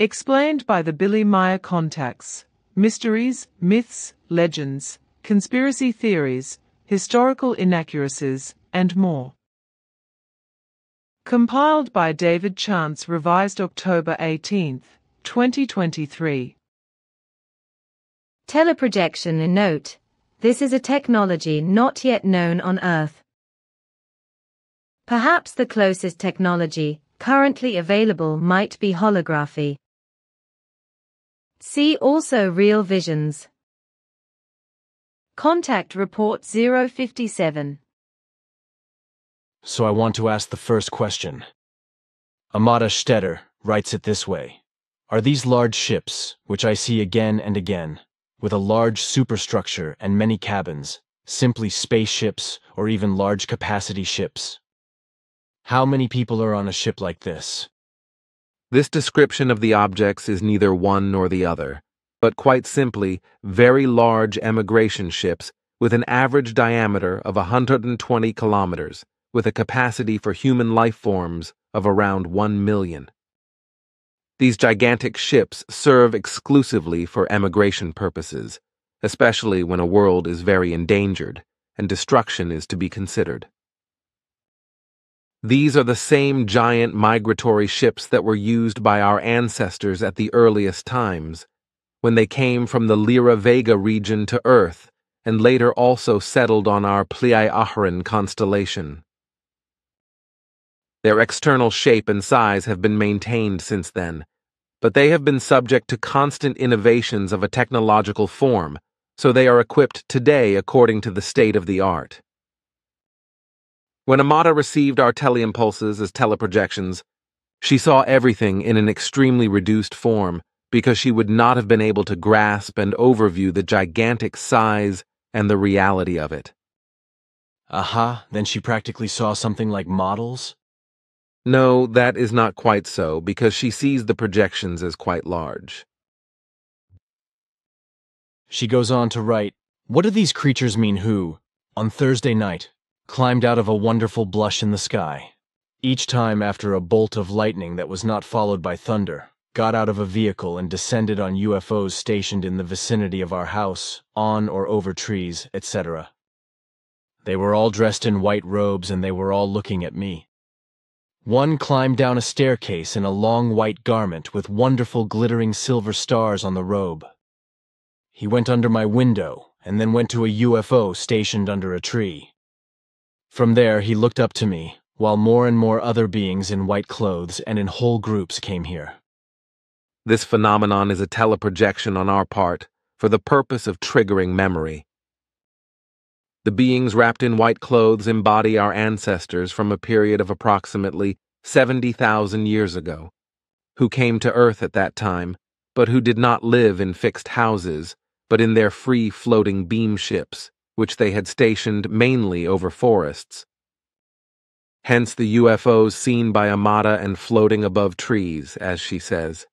Explained by the Billy Meier contacts. Mysteries, myths, legends, conspiracy theories, historical inaccuracies, and more. Compiled by David Chance, revised October 18, 2023. Teleprojection. A note: this is a technology not yet known on Earth. Perhaps the closest technology currently available might be holography. See also real visions. Contact Report 057. So I want to ask the first question. Amada Stetter writes it this way. Are these large ships, which I see again and again, with a large superstructure and many cabins, simply spaceships or even large capacity ships? How many people are on a ship like this? This description of the objects is neither one nor the other, but quite simply very large emigration ships with an average diameter of 120 kilometers, with a capacity for human life forms of around 1 million. These gigantic ships serve exclusively for emigration purposes, especially when a world is very endangered and destruction is to be considered. These are the same giant migratory ships that were used by our ancestors at the earliest times, when they came from the Lyra Vega region to Earth and later also settled on our Pleiades constellation. Their external shape and size have been maintained since then, but they have been subject to constant innovations of a technological form, so they are equipped today according to the state of the art. When Amada received our teleimpulses as teleprojections, she saw everything in an extremely reduced form because she would not have been able to grasp and overview the gigantic size and the reality of it. Aha, then she practically saw something like models? No, that is not quite so, because she sees the projections as quite large. She goes on to write, what do these creatures mean who, on Thursday night, climbed out of a wonderful blush in the sky, each time after a bolt of lightning that was not followed by thunder, got out of a vehicle and descended on UFOs stationed in the vicinity of our house, on or over trees, etc. They were all dressed in white robes and they were all looking at me. One climbed down a staircase in a long white garment with wonderful glittering silver stars on the robe. He went under my window and then went to a UFO stationed under a tree. From there he looked up to me, while more and more other beings in white clothes and in whole groups came here. This phenomenon is a teleprojection on our part for the purpose of triggering memory. The beings wrapped in white clothes embody our ancestors from a period of approximately 70,000 years ago, who came to Earth at that time, but who did not live in fixed houses, but in their free-floating beam ships, which they had stationed mainly over forests. Hence the UFOs seen by Amada and floating above trees, as she says.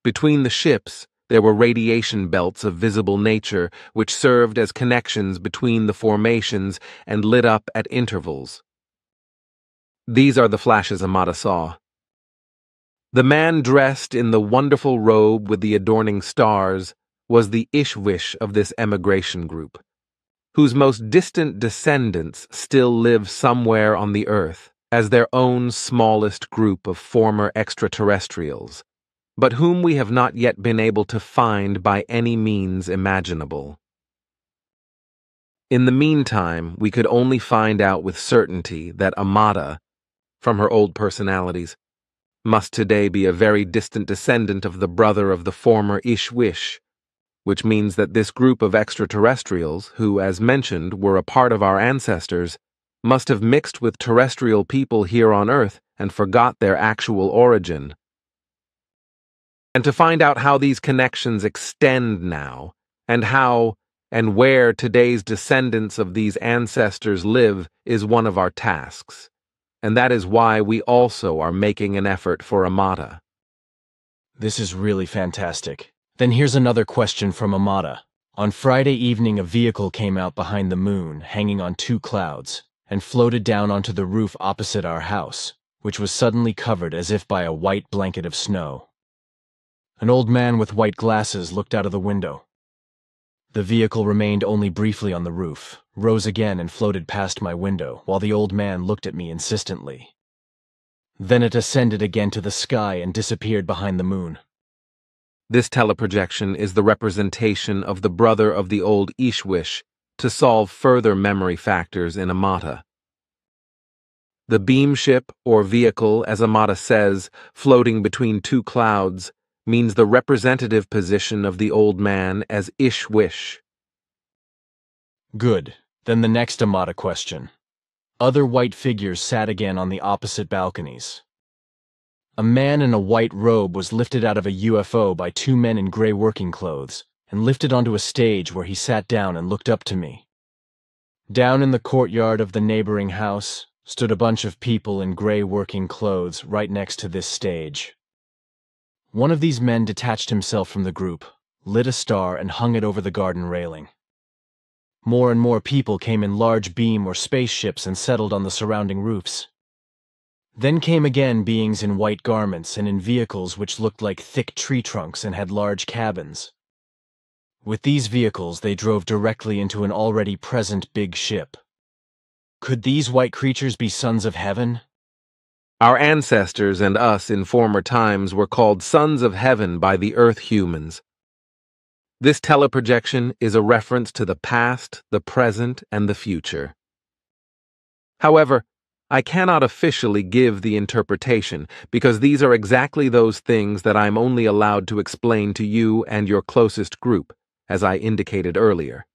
Between the ships, there were radiation belts of visible nature which served as connections between the formations and lit up at intervals. These are the flashes Amada saw. The man dressed in the wonderful robe with the adorning stars was the Ishwish of this emigration group, whose most distant descendants still live somewhere on the Earth as their own smallest group of former extraterrestrials, but whom we have not yet been able to find by any means imaginable. In the meantime, we could only find out with certainty that Amada, from her old personalities, must today be a very distant descendant of the brother of the former Ishwish, which means that this group of extraterrestrials, who, as mentioned, were a part of our ancestors, must have mixed with terrestrial people here on Earth and forgot their actual origin. And to find out how these connections extend now, and how and where today's descendants of these ancestors live is one of our tasks, and that is why we also are making an effort for Amada. This is really fantastic. Then here's another question from Amada. On Friday evening, a vehicle came out behind the moon, hanging on 2 clouds, and floated down onto the roof opposite our house, which was suddenly covered as if by a white blanket of snow. An old man with white glasses looked out of the window. The vehicle remained only briefly on the roof, rose again and floated past my window, while the old man looked at me insistently. Then it ascended again to the sky and disappeared behind the moon. This teleprojection is the representation of the brother of the old Ishwish to solve further memory factors in Amata. The beam ship, or vehicle, as Amata says, floating between two clouds, means the representative position of the old man as Ishwish. Good. Then the next Amata question. Other white figures sat again on the opposite balconies. A man in a white robe was lifted out of a UFO by two men in gray working clothes and lifted onto a stage where he sat down and looked up to me. Down in the courtyard of the neighboring house stood a bunch of people in gray working clothes right next to this stage. One of these men detached himself from the group, lit a star, and hung it over the garden railing. More and more people came in large beam or spaceships and settled on the surrounding roofs. Then came again beings in white garments and in vehicles which looked like thick tree trunks and had large cabins. With these vehicles they drove directly into an already present big ship. Could these white creatures be sons of heaven? Our ancestors and us in former times were called sons of heaven by the earth humans. This teleprojection is a reference to the past, the present, and the future. However, I cannot officially give the interpretation because these are exactly those things that I'm only allowed to explain to you and your closest group, as I indicated earlier.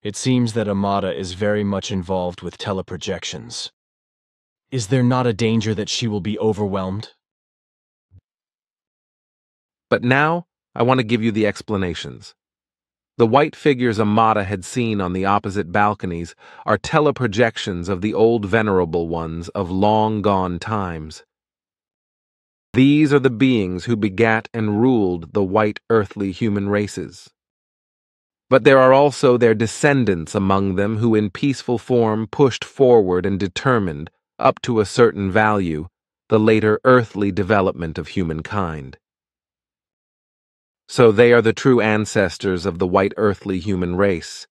It seems that Amata is very much involved with teleprojections. Is there not a danger that she will be overwhelmed? But now, I want to give you the explanations. The white figures Amata had seen on the opposite balconies are teleprojections of the old venerable ones of long-gone times. These are the beings who begat and ruled the white earthly human races. But there are also their descendants among them who in peaceful form pushed forward and determined, up to a certain value, the later earthly development of humankind. So they are the true ancestors of the white earthly human race,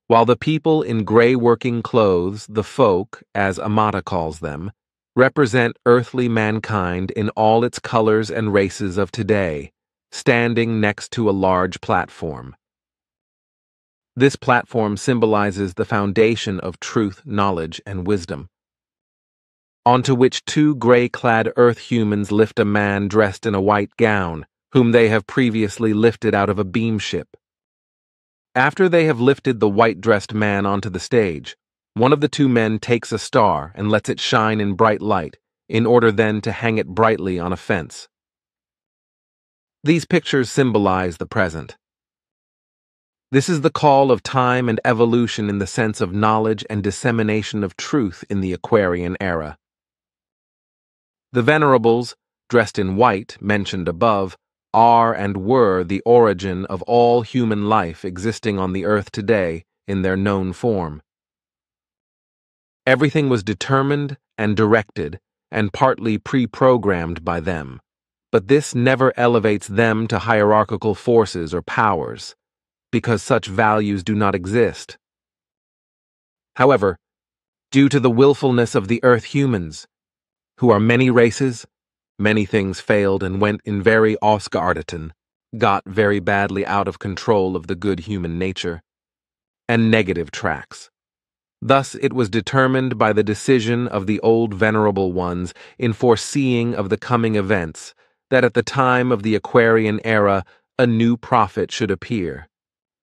while the people in gray working clothes, the folk, as Amata calls them, represent earthly mankind in all its colors and races of today, standing next to a large platform. This platform symbolizes the foundation of truth, knowledge, and wisdom, onto which two gray-clad earth humans lift a man dressed in a white gown, whom they have previously lifted out of a beam ship. After they have lifted the white-dressed man onto the stage, one of the two men takes a star and lets it shine in bright light, in order then to hang it brightly on a fence. These pictures symbolize the present. This is the call of time and evolution in the sense of knowledge and dissemination of truth in the Aquarian era. The venerables, dressed in white, mentioned above, are and were the origin of all human life existing on the earth today in their known form. Everything was determined and directed and partly pre-programmed by them, but this never elevates them to hierarchical forces or powers, because such values do not exist. However, due to the willfulness of the earth humans, who are many races, many things failed and went in very Osgarditon, got very badly out of control of the good human nature, and negative tracks. Thus it was determined by the decision of the old venerable ones in foreseeing of the coming events that at the time of the Aquarian era a new prophet should appear,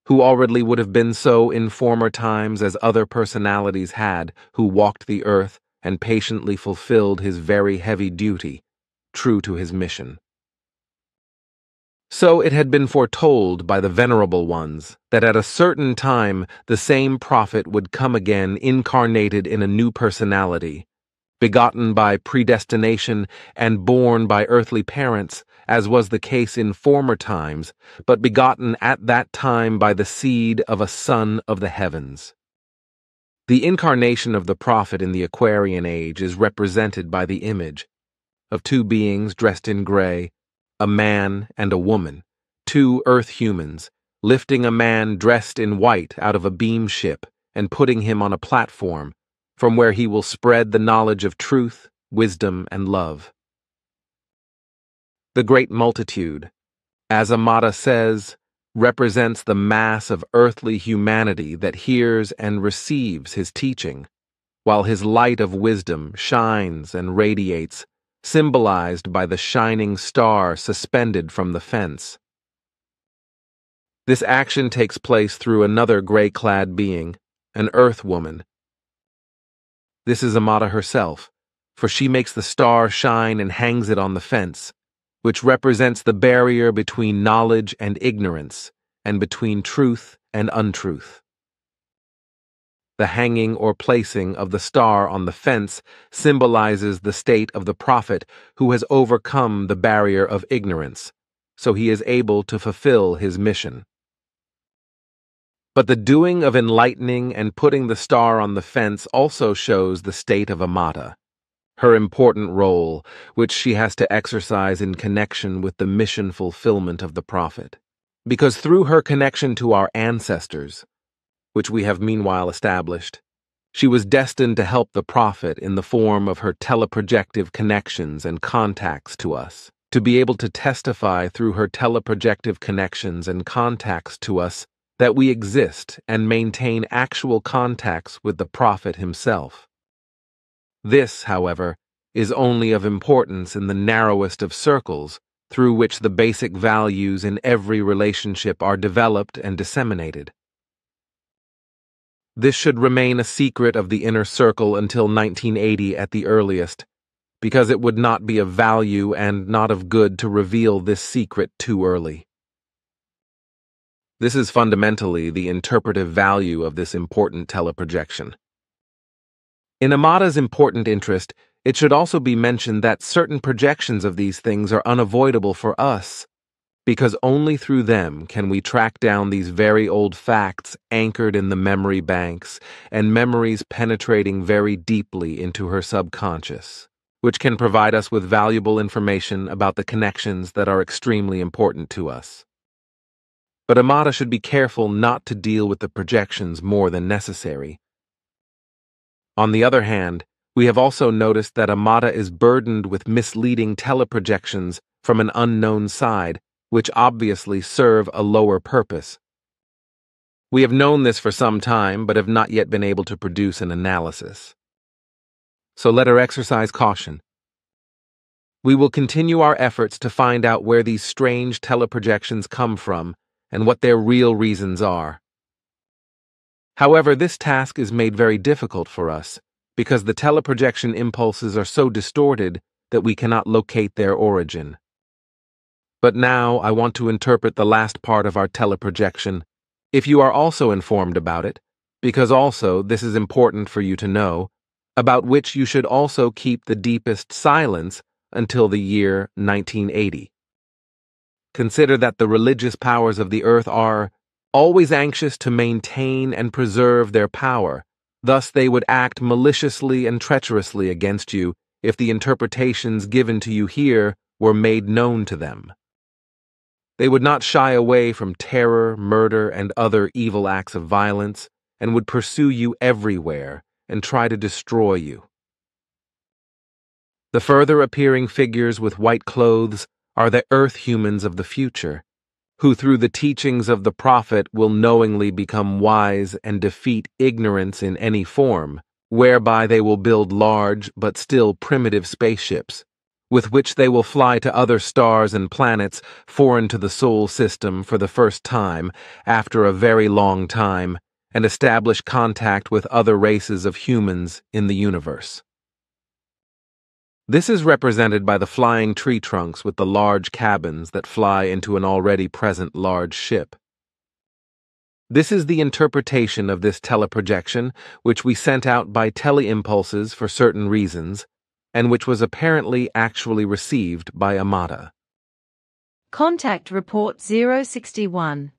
who already would have been so in former times as other personalities had who walked the earth and patiently fulfilled his very heavy duty, true to his mission. So it had been foretold by the venerable ones that at a certain time the same prophet would come again incarnated in a new personality, begotten by predestination and born by earthly parents, as was the case in former times, but begotten at that time by the seed of a son of the heavens. The incarnation of the prophet in the Aquarian age is represented by the image, of two beings dressed in gray, a man and a woman, two Earth humans, lifting a man dressed in white out of a beam ship and putting him on a platform from where he will spread the knowledge of truth, wisdom, and love. The great multitude, as Amata says, represents the mass of earthly humanity that hears and receives his teaching, while his light of wisdom shines and radiates, symbolized by the shining star suspended from the fence. This action takes place through another gray-clad being, an earth woman. This is Amata herself, for she makes the star shine and hangs it on the fence, which represents the barrier between knowledge and ignorance, and between truth and untruth. The hanging or placing of the star on the fence symbolizes the state of the prophet who has overcome the barrier of ignorance, so he is able to fulfill his mission. But the doing of enlightening and putting the star on the fence also shows the state of Amata, her important role, which she has to exercise in connection with the mission fulfillment of the prophet. Because through her connection to our ancestors, which we have meanwhile established, she was destined to help the prophet in the form of her teleprojective connections and contacts to us, to be able to testify through her teleprojective connections and contacts to us that we exist and maintain actual contacts with the prophet himself. This, however, is only of importance in the narrowest of circles through which the basic values in every relationship are developed and disseminated. This should remain a secret of the inner circle until 1980 at the earliest, because it would not be of value and not of good to reveal this secret too early. This is fundamentally the interpretive value of this important teleprojection. In Amata's important interest, it should also be mentioned that certain projections of these things are unavoidable for us, because only through them can we track down these very old facts anchored in the memory banks and memories penetrating very deeply into her subconscious, which can provide us with valuable information about the connections that are extremely important to us. But Amata should be careful not to deal with the projections more than necessary. On the other hand, we have also noticed that Amata is burdened with misleading teleprojections from an unknown side, which obviously serve a lower purpose. We have known this for some time, but have not yet been able to produce an analysis. So let her exercise caution. We will continue our efforts to find out where these strange teleprojections come from and what their real reasons are. However, this task is made very difficult for us because the teleprojection impulses are so distorted that we cannot locate their origin. But now I want to interpret the last part of our teleprojection, if you are also informed about it, because also this is important for you to know, about which you should also keep the deepest silence until the year 1980. Consider that the religious powers of the earth are always anxious to maintain and preserve their power. Thus they would act maliciously and treacherously against you if the interpretations given to you here were made known to them. They would not shy away from terror, murder, and other evil acts of violence, and would pursue you everywhere and try to destroy you. The further appearing figures with white clothes are the earth humans of the future, who through the teachings of the prophet will knowingly become wise and defeat ignorance in any form, whereby they will build large but still primitive spaceships, with which they will fly to other stars and planets foreign to the Sol system for the first time after a very long time, and establish contact with other races of humans in the universe. This is represented by the flying tree trunks with the large cabins that fly into an already present large ship. This is the interpretation of this teleprojection, which we sent out by teleimpulses for certain reasons, and which was apparently actually received by Amata. Contact Report 061.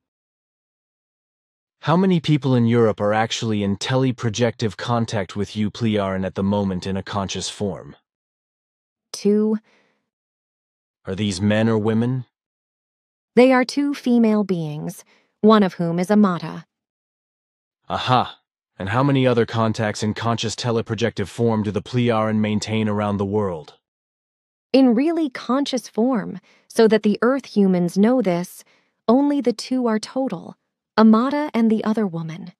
How many people in Europe are actually in teleprojective contact with you, Plearin, at the moment in a conscious form? 2, Are these men or women? They are two female beings, one of whom is a Mata. Aha! And how many other contacts in conscious teleprojective form do the Plejaran maintain around the world? In really conscious form, so that the Earth humans know this, only the two are total, a Mata and the other woman.